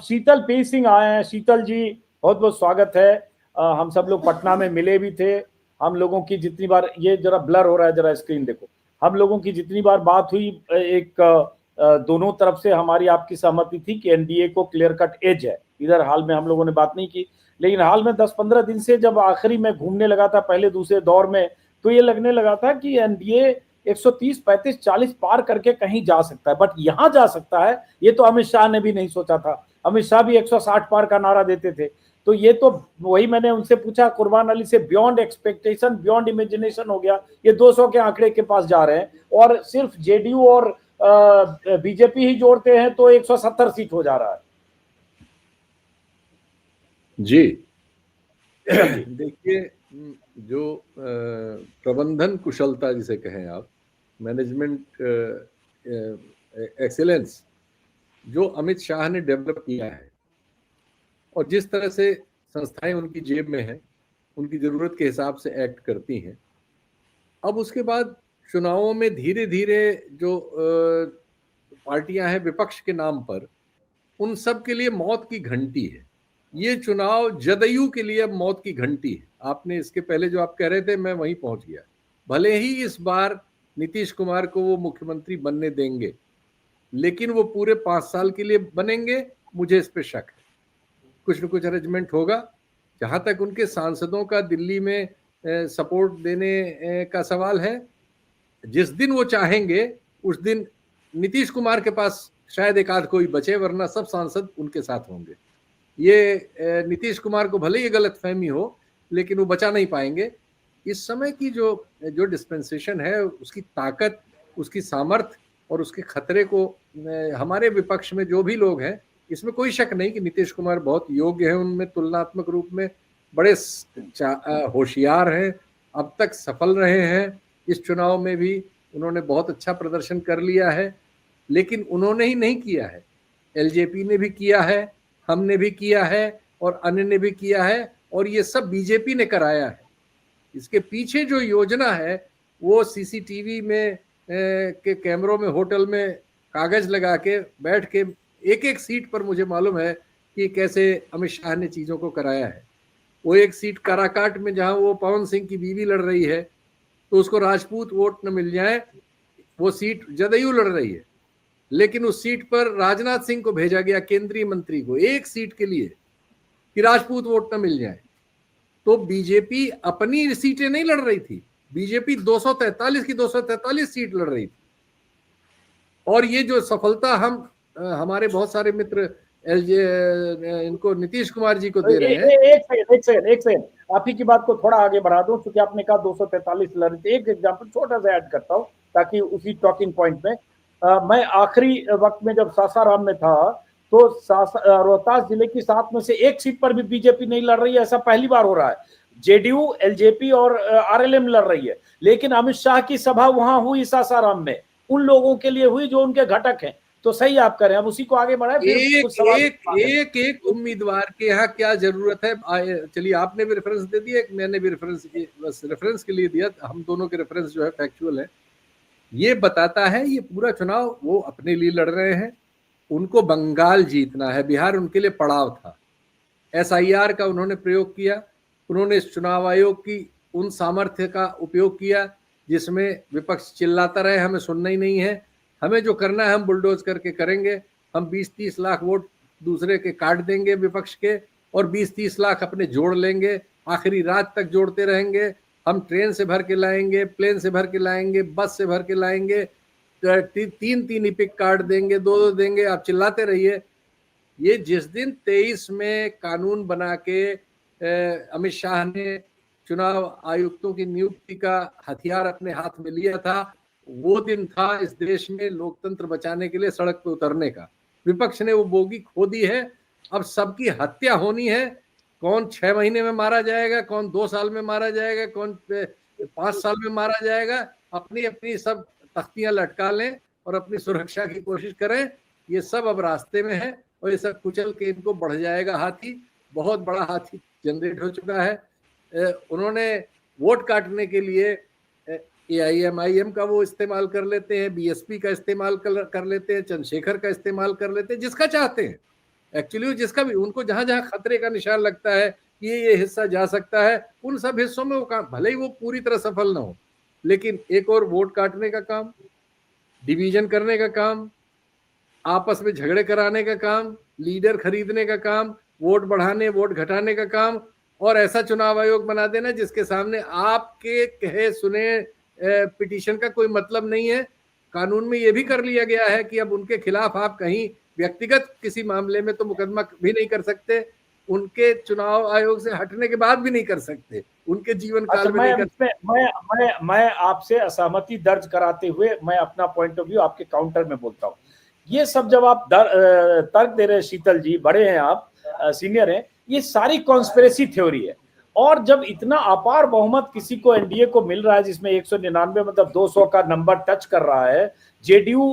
शीतल P Singh आए हैं। शीतल जी, बहुत बहुत स्वागत है। हम सब लोग पटना में मिले भी थे। हम लोगों की जितनी बार, ये जरा ब्लर हो रहा है, जरा स्क्रीन देखो, हम लोगों की जितनी बार बात हुई, एक दोनों तरफ से हमारी आपकी सहमति थी कि एनडीए को क्लियर कट एज है। इधर हाल में हम लोगों ने बात नहीं की, लेकिन हाल में 10-15 दिन से जब आखिरी में घूमने लगा था पहले दूसरे दौर में, तो ये लगने लगा था कि एनडीए 130, 35, 40 पार करके कहीं जा सकता है। बट यहां जा सकता है, ये तो अमित शाह ने भी नहीं सोचा था। अमित शाह भी 160 पार का नारा देते थे। तो ये तो वही मैंने उनसे पूछा, कुर्बान अली से, बियॉन्ड एक्सपेक्टेशन, बियॉन्ड इमेजिनेशन हो गया। ये 200 के आंकड़े के पास जा रहे हैं और सिर्फ जेडीयू और बीजेपी ही जोड़ते हैं तो 170 सीट हो जा रहा है। जी देखिए, जो प्रबंधन कुशलता जिसे कहें आप, मैनेजमेंट एक्सीलेंस जो अमित शाह ने डेवलप किया है और जिस तरह से संस्थाएं उनकी जेब में हैं, उनकी जरूरत के हिसाब से एक्ट करती हैं, अब उसके बाद चुनावों में धीरे धीरे जो पार्टियां हैं विपक्ष के नाम पर, उन सब के लिए मौत की घंटी है। ये चुनाव जदयू के लिए अब मौत की घंटी है। आपने इसके पहले जो आप कह रहे थे, मैं वहीं पहुंच गया। भले ही इस बार नीतीश कुमार को वो मुख्यमंत्री बनने देंगे, लेकिन वो पूरे 5 साल के लिए बनेंगे, मुझे इस पे शक है। कुछ न कुछ अरेंजमेंट होगा। जहां तक उनके सांसदों का दिल्ली में सपोर्ट देने का सवाल है, जिस दिन वो चाहेंगे उस दिन नीतीश कुमार के पास शायद एक आध कोई बचे, वरना सब सांसद उनके साथ होंगे। ये नीतीश कुमार को भले ही गलतफहमी हो, लेकिन वो बचा नहीं पाएंगे। इस समय की जो डिस्पेंसेशन है, उसकी ताकत, उसकी सामर्थ्य और उसके खतरे को हमारे विपक्ष में जो भी लोग हैं, इसमें कोई शक नहीं कि नीतीश कुमार बहुत योग्य हैं। उनमें तुलनात्मक रूप में बड़े होशियार हैं, अब तक सफल रहे हैं। इस चुनाव में भी उन्होंने बहुत अच्छा प्रदर्शन कर लिया है, लेकिन उन्होंने ही नहीं किया है, एलजेपी ने भी किया है, हमने भी किया है और अन्य ने भी किया है, और ये सब बीजेपी ने कराया है। इसके पीछे जो योजना है वो सीसीटीवी में के कैमरों में होटल में कागज लगा के बैठ के एक एक सीट पर मुझे मालूम है कि कैसे अमित शाह ने चीजों को कराया है। वो एक सीट काराकाट में जहां वो पवन सिंह की बीवी लड़ रही है, तो उसको राजपूत वोट न मिल जाए, वो सीट जदयू लड़ रही है, लेकिन उस सीट पर राजनाथ सिंह को भेजा गया, केंद्रीय मंत्री को, एक सीट के लिए कि राजपूत वोट न मिल जाए। तो बीजेपी अपनी सीटें नहीं लड़ रही थी, बीजेपी 243 की 243 सीट लड़ रही थी। और ये जो सफलता हम हमारे बहुत सारे मित्र इनको नीतीश कुमार जी को दे रहे हैं। एक सेकंड, आप ही की बात को थोड़ा आगे बढ़ा दूं, क्योंकि आपने कहा 243 लड़ रही थी। एक एग्जांपल छोटा सा ऐड करता हूं ताकि उसी टॉकिंग पॉइंट में, मैं आखिरी वक्त में जब सासाराम में था, तो रोहतास जिले की 7 में से एक सीट पर भी बीजेपी नहीं लड़ रही है। ऐसा पहली बार हो रहा है। जेडीयू, एलजेपी और आरएलएम लड़ रही है, लेकिन अमित शाह की सभा वहां हुई सासाराम में, उन लोगों के लिए हुई जो उनके घटक हैं। तो सही आप करें, अब उसी को आगे बढ़ाएं। एक उम्मीदवार के यहाँ क्या जरूरत है। चलिए, आपने भी रेफरेंस दे दिया, मैंने भी रेफरेंस के लिए दिया। हम दोनों के रेफरेंस जो है फैक्चुअल है। ये बताता है ये पूरा चुनाव वो अपने लिए लड़ रहे हैं। उनको बंगाल जीतना है, बिहार उनके लिए पड़ाव था। एसआईआर का उन्होंने प्रयोग किया। उन्होंने इस चुनाव आयोग की उन सामर्थ्य का उपयोग किया जिसमें विपक्ष चिल्लाता रहे हमें सुनना ही नहीं है, हमें जो करना है हम बुलडोज करके करेंगे, हम 20-30 लाख वोट दूसरे के काट देंगे विपक्ष के, और 20-30 लाख अपने जोड़ लेंगे, आखिरी रात तक जोड़ते रहेंगे। हम ट्रेन से भर के लाएंगे, प्लेन से भर के लाएंगे, बस से भर के लाएंगे, 3-3 इपिक काट देंगे, 2-2 देंगे, आप चिल्लाते रहिए। ये जिस दिन 23 में कानून बना के अमित शाह ने चुनाव आयुक्तों की नियुक्ति का हथियार अपने हाथ में लिया था, वो दिन था इस देश में लोकतंत्र बचाने के लिए सड़क पर उतरने का। विपक्ष ने वो बोगी खो दी है। अब सबकी हत्या होनी है। कौन 6 महीने में मारा जाएगा, कौन 2 साल में मारा जाएगा, कौन 5 साल में मारा जाएगा, अपनी अपनी सब तख्तियां लटका लें और अपनी सुरक्षा की कोशिश करें। ये सब अब रास्ते में है और ये सब कुचल के इनको बढ़ जाएगा हाथी। बहुत बड़ा हाथी जनरेट हो चुका है। उन्होंने वोट काटने के लिए AIM का वो इस्तेमाल कर लेते हैं, BSP का इस्तेमाल कर लेते हैं, चंद्रशेखर का इस्तेमाल कर लेते हैं, जिसका चाहते हैं। एक्चुअली जिसका भी उनको जहां जहां खतरे का निशान लगता है ये हिस्सा जा सकता है, उन सब हिस्सों में वो काम, भले ही वो पूरी तरह सफल ना हो, लेकिन एक और वोट काटने का काम, डिवीजन करने का काम, आपस में झगड़े कराने का काम, लीडर खरीदने का काम, वोट बढ़ाने वोट घटाने का काम, और ऐसा चुनाव आयोग बना देना जिसके सामने आपके कहे सुने पिटीशन का कोई मतलब नहीं है। कानून में यह भी कर लिया गया है कि अब उनके खिलाफ आप कहीं व्यक्तिगत किसी मामले में तो मुकदमा भी नहीं कर सकते, उनके चुनाव आयोग से हटने के बाद भी नहीं कर सकते, उनके जीवन काल में नहीं कर सकते। मैं आपसे असहमति दर्ज कराते हुए मैं अपना पॉइंट ऑफ व्यू आपके काउंटर में बोलता हूँ। ये सब जब आप तर्क दे रहे हैं शीतल जी, बड़े हैं आप, सीनियर हैं, ये सारी कॉन्स्पिरेसी थ्योरी है। और जब इतना अपार बहुमत किसी को एनडीए को मिल रहा है जिसमें 199 मतलब 200 का नंबर टच कर रहा है, जेडीयू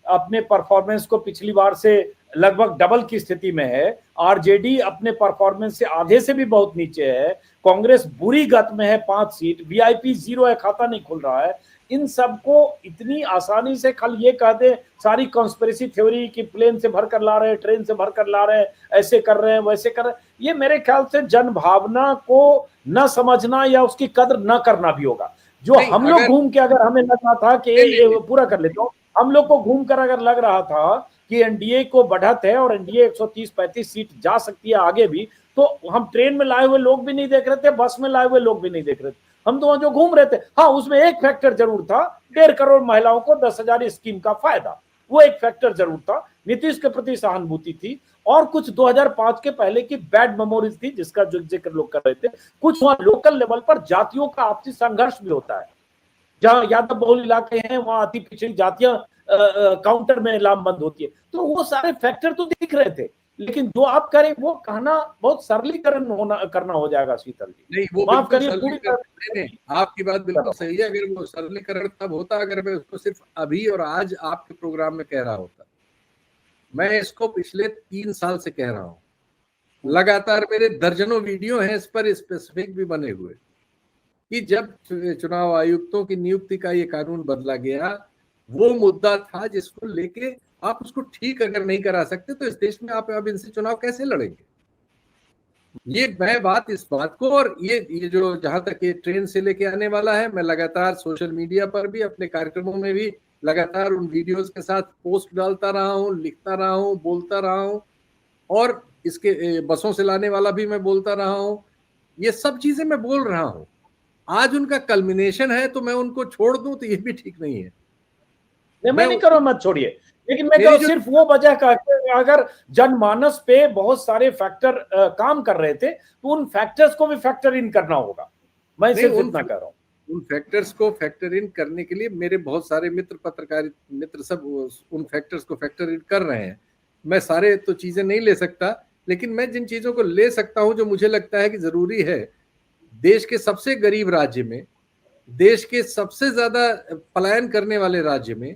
अपने परफॉर्मेंस को पिछली बार से लगभग डबल की स्थिति में है, आरजेडी अपने परफॉर्मेंस से आधे से भी बहुत नीचे है, कांग्रेस बुरी गत में है 5 सीट, वीआईपी 0 है, खाता नहीं खुल रहा है। इन सबको इतनी आसानी से कल ये कह दे सारी कॉन्स्पिरेसी थ्योरी की प्लेन से भर कर ला रहे हैं, ट्रेन से भर कर ला रहे हैं, ऐसे कर रहे हैं वैसे कर रहे हैं, ये मेरे ख्याल से जन भावना को न समझना या उसकी कद्र न करना भी होगा। जो हम लोग घूम के अगर हमें लग रहा था कि पूरा कर लेता हूँ, हम लोग को घूम कर अगर लग रहा था कि एनडीए को बढ़त है और एनडीए 130-35 सीट जा सकती है आगे भी, तो हम ट्रेन में लाए हुए लोग भी नहीं देख रहे थे, बस में लाए हुए लोग भी नहीं देख रहे थे, हम तो वहां जो घूम रहे थे। हाँ, उसमें एक फैक्टर जरूर था, 1.5 करोड़ महिलाओं को 10,000 स्कीम का फायदा, वो एक फैक्टर जरूर था, नीतीश के प्रति सहानुभूति थी, और कुछ 2005 के पहले की बैड मेमोरीज थी जिसका जो जिक्र लोग कर रहे थे। कुछ वहां लोकल लेवल पर जातियों का आपसी संघर्ष भी होता है, जहां यादव बहुल इलाके हैं वहां अति पिछड़ी जातियां काउंटर में लामबंद होती है, तो वो सारे फैक्टर तो दिख रहे थे। लेकिन जो आप करें वो कहना बहुत सरलीकरण करना हो जाएगा शीतल जी, नहीं वो माफ करिए पूरी नहीं, आपकी बात बिल्कुल सही है। अगर वो सरलीकरण तब होता अगर मैं उसको सिर्फ अभी और आज आपके प्रोग्राम में कह रहा होता। मैं इसको पिछले 3 साल से कह रहा हूँ, लगातार मेरे दर्जनों वीडियो हैं इस पर, स्पेसिफिक भी बने हुए, कि जब चुनाव आयुक्तों की नियुक्ति का ये कानून बदला गया, वो मुद्दा था जिसको लेके आप उसको ठीक अगर नहीं करा सकते तो इस देश में आप अब इनसे चुनाव कैसे लड़ेंगे। ये मैं बात इस बात को, और ये जो जहां तक ये ट्रेन से लेके आने वाला है, मैं लगातार सोशल मीडिया पर भी अपने कार्यक्रमों में भी लगातार उन वीडियोस के साथ पोस्ट डालता रहा हूँ, लिखता रहा हूँ, बोलता रहा हूँ, और इसके बसों से लाने वाला भी मैं बोलता रहा हूँ, ये सब चीजें मैं बोल रहा हूँ। आज उनका कल्मिनेशन है तो मैं उनको छोड़ दूं तो ये भी ठीक नहीं है। मैं नहीं करो मत छोड़िए, लेकिन मैं कहो सिर्फ वो वजह का अगर जनमानस पे बहुत सारे फैक्टर काम कर रहे थे तो उन फैक्टर्स को भी फैक्टर इन करना होगा। मैं सिर्फ इतना कह रहा हूँ, उन फैक्टर्स को फैक्टर इन करने के लिए मेरे बहुत सारे मित्र, पत्रकार मित्र सब उन फैक्टर्स को फैक्टर इन कर रहे हैं। मैं सारे तो चीजें नहीं ले सकता, लेकिन मैं जिन चीजों को ले सकता हूं जो मुझे लगता है कि जरूरी है, देश के सबसे गरीब राज्य में, देश के सबसे ज्यादा पलायन करने वाले राज्य में,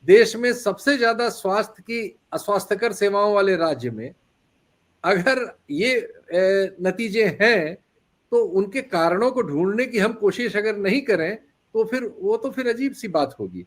देश में सबसे ज्यादा स्वास्थ्य की अस्वास्थ्यकर सेवाओं वाले राज्य में अगर ये नतीजे हैं तो उनके कारणों को ढूंढने की हम कोशिश अगर नहीं करें तो फिर वो तो फिर अजीब सी बात होगी।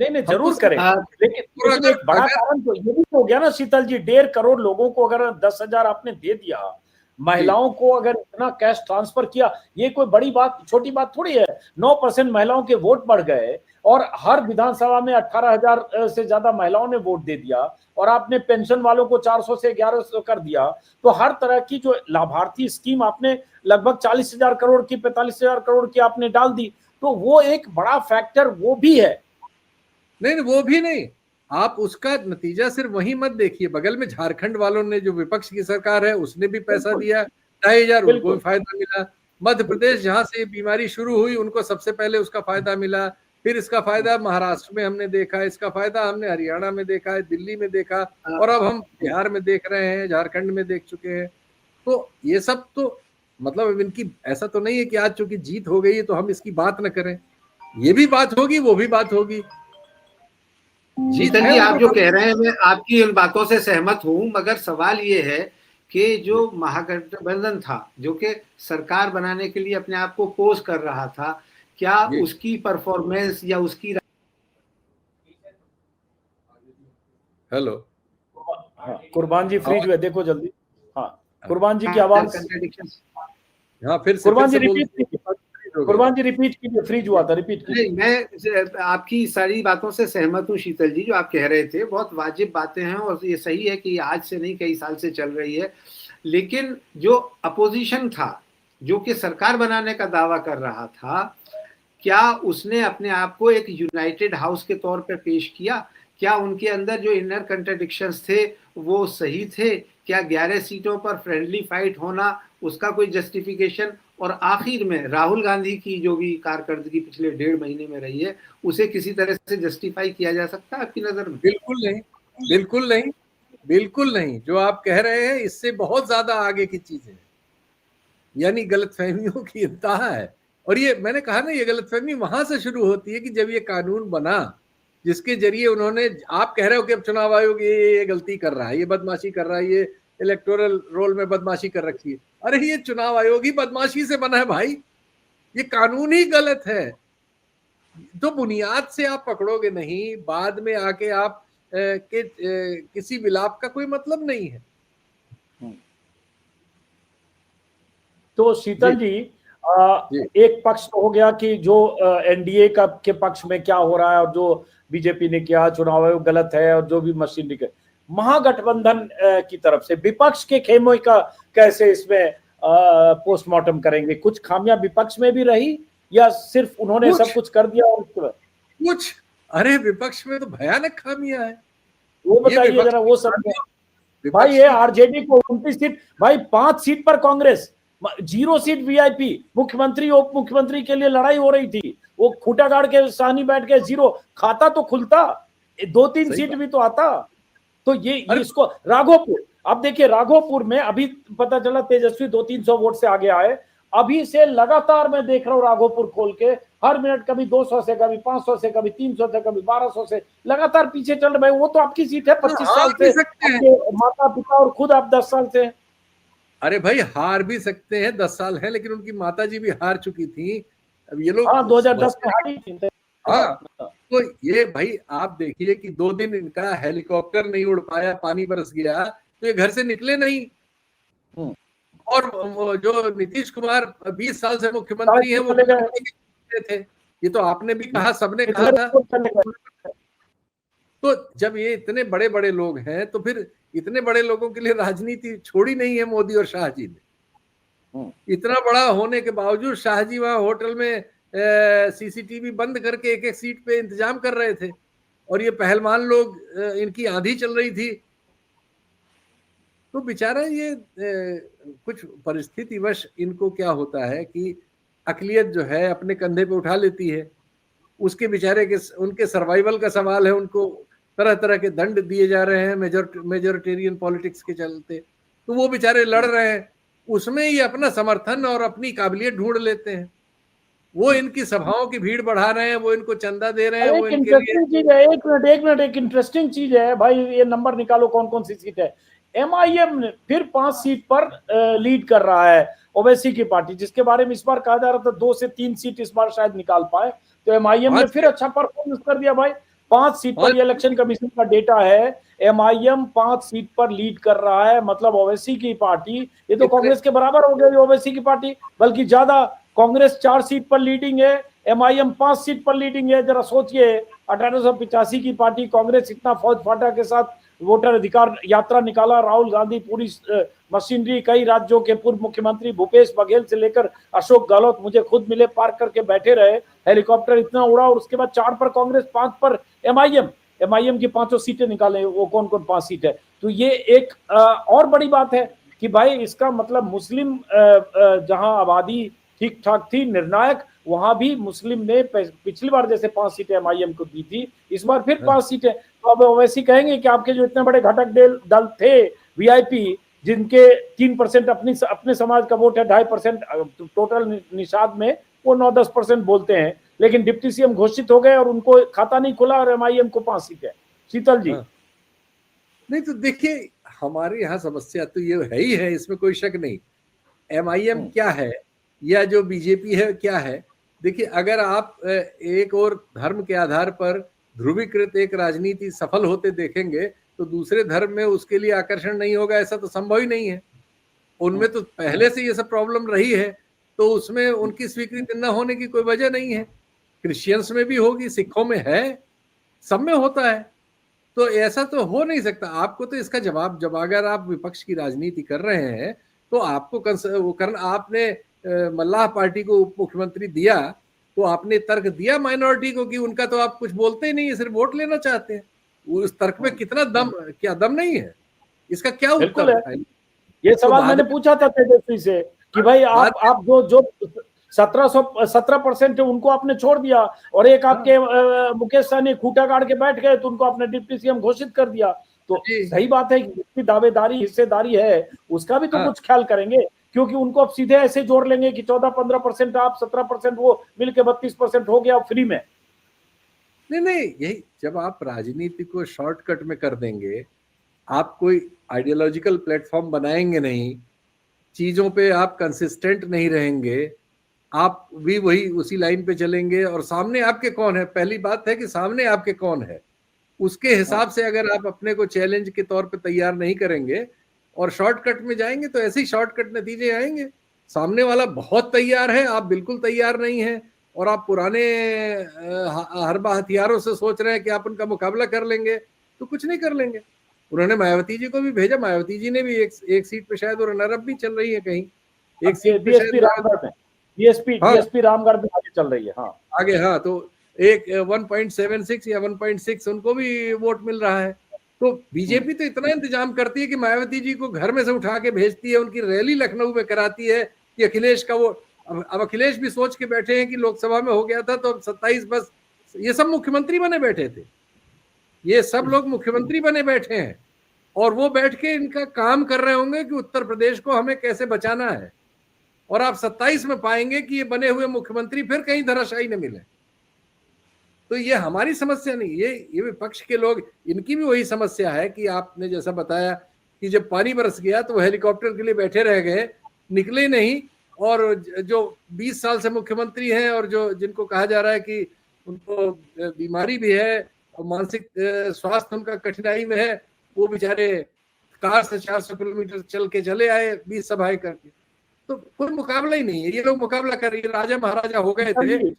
नहीं जरूर करें, लेकिन एक बड़ा कारण तो ये भी हो गया ना शीतल जी, 1.5 करोड़ लोगों को अगर 10,000 आपने दे दिया, महिलाओं को अगर इतना कैश ट्रांसफर किया, ये कोई बड़ी बात छोटी बात थोड़ी है। 9% महिलाओं के वोट बढ़ गए और हर विधानसभा में 18,000 से ज्यादा महिलाओं ने वोट दे दिया, और आपने पेंशन वालों को 400 से 1100 कर दिया, तो हर तरह की जो लाभार्थी स्कीम आपने लगभग 40,000 करोड़ की, 45,000 करोड़ की आपने डाल दी, तो वो एक बड़ा फैक्टर वो भी है। नहीं वो भी नहीं, आप उसका नतीजा सिर्फ वही मत देखिए, बगल में झारखंड वालों ने जो विपक्ष की सरकार है उसने भी पैसा दिया, 2,500 उनको भी फायदा मिला। मध्य प्रदेश जहां से बीमारी शुरू हुई उनको सबसे पहले उसका फायदा मिला, फिर इसका फायदा महाराष्ट्र में हमने देखा, इसका फायदा हमने हरियाणा में देखा है, दिल्ली में देखा, और अब हम बिहार में देख रहे हैं, झारखंड में देख चुके हैं। तो ये सब तो मतलब इनकी ऐसा तो नहीं है कि आज चूंकि जीत हो गई है तो हम इसकी बात न करें, ये भी बात होगी वो भी बात होगी। शीतल जी, आप जो कह रहे हैं मैं आपकी उन बातों से सहमत हूं, मगर सवाल ये है कि जो महागठबंधन था जो कि सरकार बनाने के लिए अपने आप को पोज कर रहा था, क्या उसकी परफॉर्मेंस या उसकी हेलो हाँ, कुर्बान जी फ्रीज हुए, देखो जल्दी। हाँ, कुर्बान जी की आवाज, हाँ फिर कुर्बान जी से बोल रिपीट कीजिए, कुर्बान जी रिपीट कीजिए, फ्रीज हुआ था, रिपीट कीजिए। नहीं, मैं आपकी सारी बातों से सहमत हूँ शीतल जी, जो आप कह रहे थे बहुत वाजिब बातें हैं, और ये सही है कि आज से नहीं कई साल से चल रही है। लेकिन जो अपोजिशन था, जो कि सरकार बनाने का दावा कर रहा था, क्या उसने अपने आप को एक यूनाइटेड हाउस के तौर पर पेश किया? क्या उनके अंदर जो इनर कंट्राडिक्शंस थे वो सही थे? क्या 11 सीटों पर फ्रेंडली फाइट होना, उसका कोई जस्टिफिकेशन? और आखिर में राहुल गांधी की जो भी कारकर्दगी पिछले 1.5 महीने में रही है, उसे किसी तरह से जस्टिफाई किया जा सकता है आपकी नजर में? बिल्कुल नहीं, बिल्कुल नहीं, बिल्कुल नहीं। जो आप कह रहे हैं इससे बहुत ज्यादा आगे की चीज है, यानी गलतफहमियों की इंतहा है। और ये मैंने कहा ना, ये गलतफहमी वहां से शुरू होती है कि जब ये कानून बना, जिसके जरिए उन्होंने, आप कह रहे हो कि अब चुनाव आयोग ये गलती कर रहा है, ये बदमाशी कर रहा है, ये इलेक्टोरल रोल में बदमाशी कर रखी है। अरे ये चुनाव आयोग ही बदमाशी से बना है भाई, ये कानून ही गलत है। तो बुनियाद से आप पकड़ोगे नहीं, बाद में आके आप किसी विलाप का कोई मतलब नहीं है। तो शीतल जी, एक पक्ष तो हो गया कि जो एनडीए का के पक्ष में क्या हो रहा है, और जो बीजेपी ने किया चुनाव आयोग गलत है, और जो भी मशीनरी के महागठबंधन की तरफ से विपक्ष के खेमे का कैसे इसमें पोस्टमार्टम करेंगे? कुछ खामियां विपक्ष में भी रही, या सिर्फ उन्होंने सब कुछ कर दिया? और कुछ, अरे विपक्ष में तो भयानक खामियां है, वो बताइए जरा, वो सब। भाई ये आरजेडी को 29 सीट, भाई 5 सीट पर कांग्रेस, 0 सीट वीआईपी, मुख्यमंत्री उप मुख्यमंत्री के लिए लड़ाई हो रही थी, वो खूंटा गाड़ के सानी बैठ के 0, खाता तो खुलता, 2-3 सीट भी तो आता। तो ये इसको राघोपुर, अब देखिए राघोपुर में अभी पता चला तेजस्वी 200-300 वोट से आगे आए, अभी से लगातार मैं देख रहा हूँ राघोपुर खोल के, हर मिनट कभी 200 से, कभी 500 से, कभी 300 से, कभी 1200 से लगातार पीछे चल रहे। वो तो आपकी सीट है, 25 साल से माता पिता और खुद आप 10 साल से। अरे भाई हार भी सकते हैं, 10 साल है, लेकिन उनकी माता जी भी हार चुकी थी। अब ये लोग 2010 में हारी थी। हाँ, तो ये भाई आप देखिए कि 2 दिन इनका हेलीकॉप्टर नहीं उड़ पाया, पानी बरस गया, तो ये घर से निकले नहीं। और जो नीतीश कुमार 20 साल से मुख्यमंत्री हैं, वो थे, ये तो आपने भी कहा, सबने कहा था। तो जब ये इतने बड़े बड़े लोग हैं, तो फिर इतने बड़े लोगों के लिए राजनीति छोड़ी नहीं है मोदी और शाह जी ने। इतना बड़ा होने के बावजूद शाह जी वहां होटल में सीसीटीवी बंद करके एक एक सीट पे इंतजाम कर रहे थे, और ये पहलवान लोग, इनकी आंधी चल रही थी। तो बेचारा ये कुछ परिस्थितिवश इनको क्या होता है कि अकलियत जो है अपने कंधे पे उठा लेती है, उसके बेचारे के उनके सर्वाइवल का सवाल है, उनको तरह तरह के दंड दिए जा रहे हैं मेजोरिटेरियन पॉलिटिक्स के चलते, तो वो बेचारे लड़ रहे हैं, उसमें ये अपना समर्थन और अपनी काबिलियत ढूंढ लेते हैं। वो इनकी सभाओं की भीड़ बढ़ा रहे हैं, वो इनको चंदा दे रहे हैं, वो इनके लिए चीज है। एक मिनट एक इंटरेस्टिंग चीज है भाई, ये नंबर निकालो कौन कौन सी सीट है। एमआईएम फिर 5 सीट पर लीड कर रहा है, ओवैसी की पार्टी, जिसके बारे में इस बार कहा जा रहा था 2 से 3 सीट इस बार शायद निकाल पाए, तो एमआईएम ने फिर अच्छा परफॉर्मेंस कर दिया भाई। 5 सीट पर, ये इलेक्शन कमीशन का डेटा है, एमआईएम 5 सीट पर लीड कर रहा है, मतलब ओवैसी की पार्टी, ये तो कांग्रेस के बराबर हो गई ओवैसी की पार्टी, बल्कि ज्यादा। कांग्रेस 4 सीट पर लीडिंग है, एमआईएम 5 सीट पर लीडिंग है। जरा सोचिए, 1885 की पार्टी कांग्रेस इतना फौज फाटा के साथ वोटर अधिकार यात्रा निकाला, राहुल गांधी पूरी मशीनरी, कई राज्यों के पूर्व मुख्यमंत्री भूपेश बघेल से लेकर अशोक गहलोत मुझे खुद मिले, पार्क करके बैठे रहे, हेलीकॉप्टर इतना उड़ा, और उसके बाद 4 पर कांग्रेस, 5 पर एमआईएम की 5 सीटें निकाले। वो कौन कौन 5 सीट है? तो ये एक और बड़ी बात है कि भाई इसका मतलब मुस्लिम जहां आबादी ठीक ठाक थी, निर्णायक, वहां भी मुस्लिम ने पिछली बार जैसे 5 सीटें एमआईएम को दी थी, इस बार फिर 5 सीटें। तो अब ओवैसी कहेंगे कि आपके जो इतने बड़े घटक दल थे वीआईपी, जिनके 3% अपने समाज का वोट है, 2.5% टोटल निषाद में, वो 9-10% बोलते हैं, लेकिन डिप्टी सीएम घोषित हो गए और उनको खाता नहीं खुला, और एमआईएम को 5 सीटें। शीतल जी। नहीं तो देखिए, हमारे यहाँ समस्या तो ये है ही है, इसमें कोई शक नहीं। एमआईएम क्या है या जो बीजेपी है क्या है? देखिए, अगर आप एक और धर्म के आधार पर ध्रुवीकृत एक राजनीति सफल होते देखेंगे, तो दूसरे धर्म में उसके लिए आकर्षण नहीं होगा, ऐसा तो संभव ही नहीं है। उनमें तो पहले से ये सब प्रॉब्लम रही है, तो उसमें उनकी स्वीकृति न होने की कोई वजह नहीं है। क्रिश्चियंस में भी होगी, सिखों में है, सब में होता है। तो ऐसा तो हो नहीं सकता। आपको तो इसका जवाब, जब अगर आप विपक्ष की राजनीति कर रहे हैं तो आपको वो करना। आपने मल्लाह पार्टी को उप मुख्यमंत्री दिया तो आपने तर्क दिया माइनॉरिटी को कि उनका तो आप कुछ बोलते ही नहीं है, सिर्फ वोट लेना चाहते हैं। उस तर्क में कितना दम, क्या दम नहीं है? इसका क्या उत्तर है? ये सवाल मैंने पूछा था तेजस्वी से कि भाई आप जो 17% उनको आपने छोड़ दिया और एक आपके मुकेश सहनी खूटा गाड़ के बैठ गए तो उनको आपने डिप्टी सीएम घोषित कर दिया। तो सही बात है कि जितनी दावेदारी हिस्सेदारी है उसका भी तो कुछ ख्याल करेंगे, क्योंकि उनको अब सीधे ऐसे जोड़ लेंगे कि 14-15% आप, 17% वो, मिलके 32% हो गया फ्री में। नहीं, यही जब आप राजनीति को शॉर्टकट में कर देंगे, आप कोई आइडियोलॉजिकल प्लेटफॉर्म बनाएंगे नहीं, चीजों पे आप कंसिस्टेंट नहीं रहेंगे, आप भी वही उसी लाइन पे चलेंगे। और सामने आपके कौन है, पहली बात है कि सामने आपके कौन है, उसके हिसाब से अगर आप अपने को चैलेंज के तौर पे तैयार नहीं करेंगे और शॉर्टकट में जाएंगे तो ऐसे ही शॉर्टकट नतीजे आएंगे। सामने वाला बहुत तैयार है, आप बिल्कुल तैयार नहीं है, और आप पुराने हरबा हथियारों से सोच रहे हैं कि आप उनका मुकाबला कर लेंगे, तो कुछ नहीं कर लेंगे। उन्होंने मायावती जी को भी भेजा, मायावती जी ने भी एक सीट पे शायद और रनर अप भी चल रही है कहीं, एक सीट पे शायद डीएसपी रामगढ़ में आगे चल रही है। हाँ आगे, हाँ, तो एक 1.76 या 1.6 उनको भी वोट मिल रहा है। तो बीजेपी तो इतना इंतजाम करती है कि मायावती जी को घर में से उठा के भेजती है, उनकी रैली लखनऊ में कराती है कि अखिलेश का वो, अब अखिलेश भी सोच के बैठे हैं कि लोकसभा में हो गया था तो अब 27 बस, ये सब मुख्यमंत्री बने बैठे थे, ये सब लोग मुख्यमंत्री बने बैठे हैं और वो बैठ के इनका काम कर रहे होंगे कि उत्तर प्रदेश को हमें कैसे बचाना है। और आप 27 में पाएंगे कि ये बने हुए मुख्यमंत्री फिर कहीं धराशायी न मिले। तो ये हमारी समस्या नहीं, ये विपक्ष के लोग, इनकी भी वही समस्या है कि आपने जैसा बताया कि जब पानी बरस गया तो वो हेलीकॉप्टर के लिए बैठे रह गए, निकले नहीं। और जो 20 साल से मुख्यमंत्री हैं और जो जिनको कहा जा रहा है कि उनको बीमारी भी है और मानसिक स्वास्थ्य उनका कठिनाई में है, वो बेचारे कार से 400 किलोमीटर चल के चले आए 20 सभाएं करके। तो कोई मुकाबला ही नहीं है, ये लोग मुकाबला कर रही है, राजा महाराजा हो गए थे।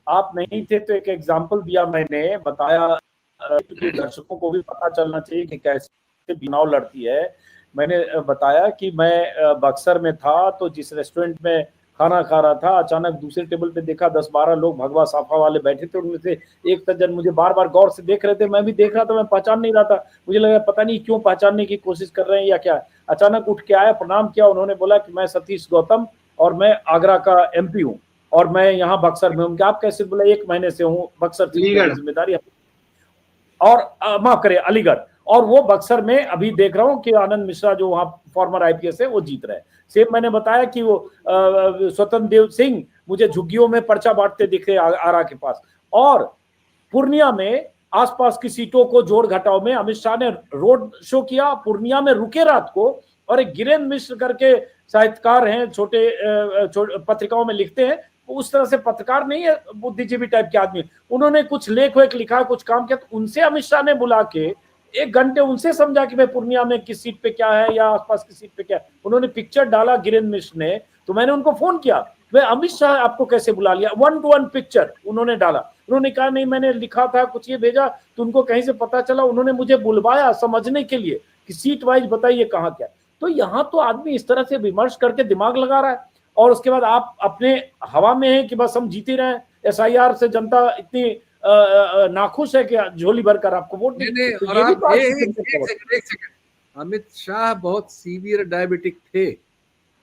आप नहीं थे तो एक एग्जाम्पल दिया मैंने, बताया कि दर्शकों को भी पता चलना चाहिए कि कैसे चुनाव लड़ती है। मैंने बताया कि मैं बक्सर में था तो जिस रेस्टोरेंट में खाना खा रहा था, अचानक दूसरे टेबल पे देखा 10-12 लोग भगवा साफा वाले बैठे थे, उनमें से एक सज्जन मुझे बार बार गौर से देख रहे थे, मैं भी देख रहा था, मैं पहचान नहीं रहा था, मुझे लगा पता नहीं क्यों पहचानने की कोशिश कर रहे हैं या क्या। अचानक उठ के आया, प्रणाम किया, उन्होंने बोला कि मैं सतीश गौतम और मैं आगरा का MP हूँ और मैं यहाँ बक्सर में हूँ। आप कैसे? बोला 1 महीने से हूँ बक्सर, जिम्मेदारी और माफ करे अलीगढ़। और वो बक्सर में अभी देख रहा हूँ कि आनंद मिश्रा जो वहाँ फॉर्मर IPS है वो जीत रहे हैं। सेम मैंने बताया कि वो स्वतंत्र देव सिंह मुझे झुग्गियों में पर्चा बांटते दिख रहे आरा के पास। और पूर्णिया में आसपास की सीटों को जोड़ घटाव में अमित शाह ने रोड शो किया, पूर्णिया में रुके रात को। और एक गिरेंद्र मिश्र करके साहित्यकार हैं, छोटे पत्रिकाओं में लिखते हैं, उस तरह से पत्रकार नहीं है, बुद्धिजीवी टाइप के आदमी, उन्होंने कुछ लेख वेख लिखा, कुछ काम किया, तो उनसे अमित शाह ने बुला के 1 घंटे उनसे समझा कि भाई पूर्णिया में किस सीट पे क्या है या आसपास की सीट पे क्या है। उन्होंने पिक्चर डाला गिरेंद्र मिश्र ने, तो मैंने उनको फोन किया, भाई अमित शाह आपको कैसे बुला लिया? 1-to-1 पिक्चर उन्होंने डाला। उन्होंने कहा नहीं मैंने लिखा था कुछ, ये भेजा, तो उनको कहीं से पता चला, उन्होंने मुझे बुलवाया समझने के लिए कि सीट वाइज बताइए कहाँ क्या। तो यहाँ तो आदमी इस तरह से विमर्श करके दिमाग लगा रहा है और उसके बाद आप अपने हवा में हैं कि बस हम जीते रहे। SIR से जनता इतनी नाखुश है कि झोली भरकर आपको वोट नहीं। और आप एक सेकंड, अमित शाह बहुत सीवियर डायबिटिक थे,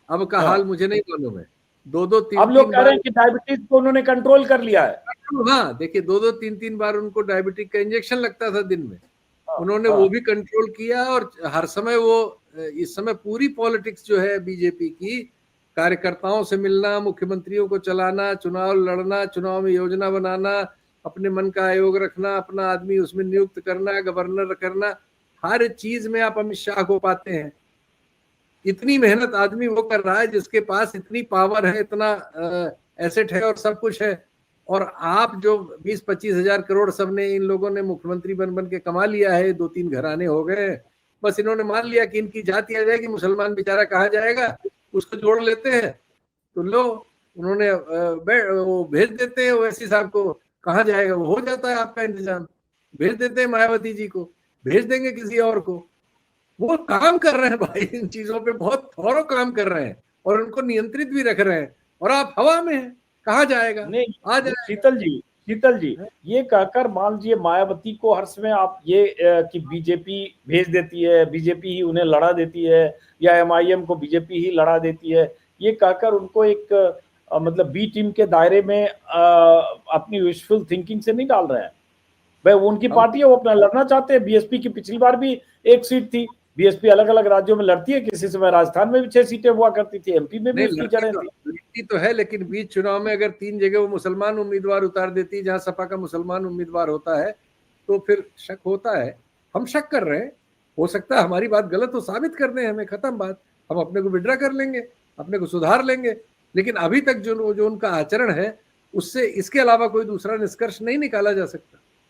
अब का हाल मुझे नहीं मालूम है। 2-3 अब लोग कह रहे हैं कि डायबिटीज को उन्होंने कंट्रोल कर लिया है। हाँ देखिए, 2-3 बार उनको डायबिटिक का इंजेक्शन लगता था दिन में, उन्होंने वो भी कंट्रोल किया। और हर समय वो, इस समय पूरी पॉलिटिक्स जो है बीजेपी की, कार्यकर्ताओं से मिलना, मुख्यमंत्रियों को चलाना, चुनाव लड़ना, चुनाव में योजना बनाना, अपने मन का आयोग रखना, अपना आदमी उसमें नियुक्त करना, गवर्नर करना, हर चीज में आप अमित शाह को पाते हैं। इतनी मेहनत आदमी वो कर रहा है जिसके पास इतनी पावर है, इतना एसेट है और सब कुछ है, और आप जो 20-25 हजार करोड़ सबने इन लोगों ने मुख्यमंत्री बन बन के कमा लिया है, 2-3 घराने हो गए, बस इन्होंने मान लिया कि इनकी जाति आ जाएगी, मुसलमान बेचारा कहाँ जाएगा, उसको जोड़ लेते हैं। तो लो उन्होंने वो भेज देते हैं ओवैसी साहब को, कहाँ जाएगा, वो हो जाता है आपका इंतजाम। भेज देते हैं मायावती जी को, भेज देंगे किसी और को। वो काम कर रहे हैं भाई, इन चीजों पे बहुत थोड़ा काम कर रहे हैं और उनको नियंत्रित भी रख रहे हैं, और आप हवा में हैं, कहाँ जाएगा, नहीं आ जाएगा। शीतल जी ये कहकर मान लीजिए मायावती को हर समय आप ये कि बीजेपी भेज देती है, बीजेपी ही उन्हें लड़ा देती है, या एमआईएम को बीजेपी ही लड़ा देती है, ये कहकर उनको एक मतलब बी टीम के दायरे में अपनी विशफुल थिंकिंग से नहीं डाल रहे हैं। भाई उनकी पार्टी है, वो अपना लड़ना चाहते हैं। बीएसपी की पिछली बार भी एक सीट थी, बीएसपी अलग अलग राज्यों में लड़ती है, किसी समय राजस्थान में भी 6 सीटें हुआ करती थी, एमपी में भी उसकी जड़ें थी। लड़ती तो है, लेकिन बीच चुनाव में अगर 3 जगह वो मुसलमान उम्मीदवार उतार देती, जहां सपा का मुसलमान उम्मीदवार होता है, तो फिर शक होता है। हम शक कर रहे हैं, हो सकता है हमारी बात गलत हो, साबित कर दें हमें, खत्म बात, हम अपने को विड्रा कर लेंगे, अपने को सुधार लेंगे। लेकिन अभी तक जो उनका आचरण है, उससे इसके अलावा कोई दूसरा निष्कर्ष नहीं निकाला जा सकता।